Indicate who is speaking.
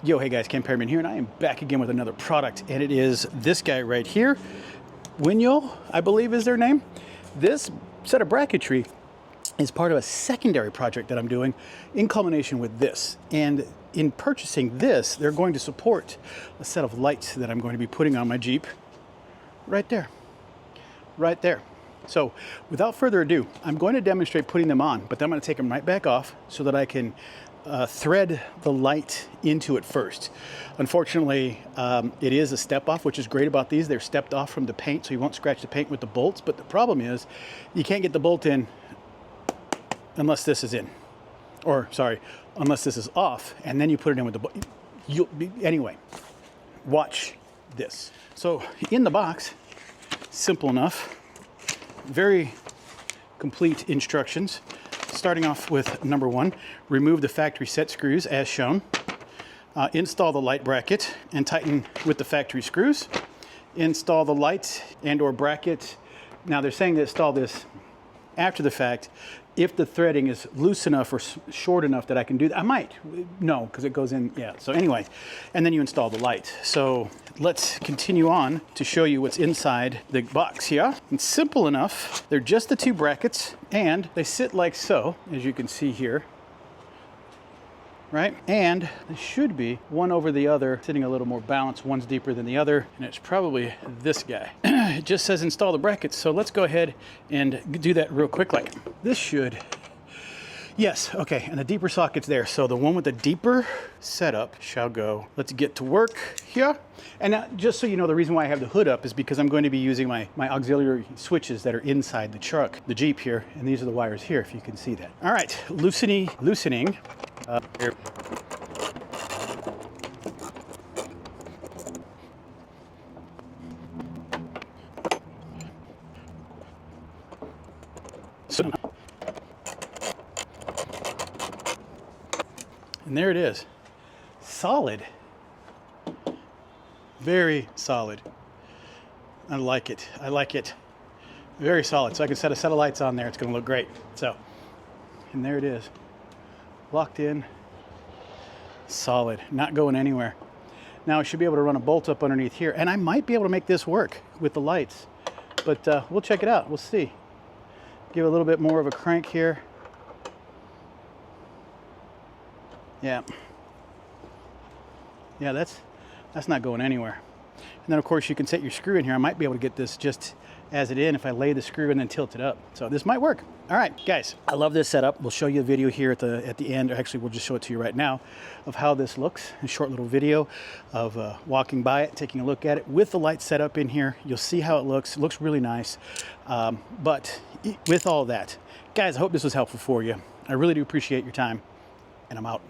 Speaker 1: Yo, hey guys, Ken Perryman here, and I am back again with another product, and it is this guy right here. Winyo, I believe is their name. This set of bracketry is part of a secondary project that I'm doing in combination with this. And in purchasing this, they're going to support a set of lights that I'm going to be putting on my Jeep right there, right there. So without further ado, I'm going to demonstrate putting them on, but then I'm going to take them right back off so that I can thread the light into it first. Unfortunately, it is a step off, which is great about these. They're stepped off from the paint, so you won't scratch the paint with the bolts. But the problem is you can't get the bolt in unless this is in. Or, sorry, unless this is off, and then you put it in with the bolt. Anyway, watch this. So in the box, simple enough, very complete instructions. Starting off with number one, remove the factory set screws as shown. Install the light bracket and tighten with the factory screws. Install the light and or bracket. Now they're saying to install this after the fact. If the threading is loose enough or short enough that I can do that, I might. No, because it goes in, yeah. So anyway, and then you install the light. So let's continue on to show you what's inside the box here. It's simple enough. They're just the two brackets, and they sit like so, as you can see here. Right? And they should be one over the other, sitting a little more balanced. One's deeper than the other, and it's probably this guy. It just says install the brackets, so let's go ahead and do that real quick. Like this should, yes, okay, and the deeper socket's there. So the one with the deeper setup shall go. Let's get to work here. And now, just so you know, the reason why I have the hood up is because I'm going to be using my auxiliary switches that are inside the truck, the Jeep here, and these are the wires here, if you can see that. All right, loosening. Here. So, and there it is. Solid. Very solid. I like it. I like it. Very solid. So I can set a set of lights on there. It's going to look great. So, and there it is. Locked in. Solid. Not going anywhere. Now I should be able to run a bolt up underneath here. And I might be able to make this work with the lights. But we'll check it out. We'll see. Give it a little bit more of a crank here. Yeah. Yeah, that's not going anywhere. And then of course you can set your screw in here. I might be able to get this just as it in if I lay the screw and then tilt it up. So this might work. All right, guys, I love this setup. We'll show you a video here at the end. Actually, we'll just show it to you right now of how this looks. A short little video of walking by it, taking a look at it with the light set up in here. You'll see how it looks. It looks really nice. But with all that, guys, I hope this was helpful for you. I really do appreciate your time, and I'm out.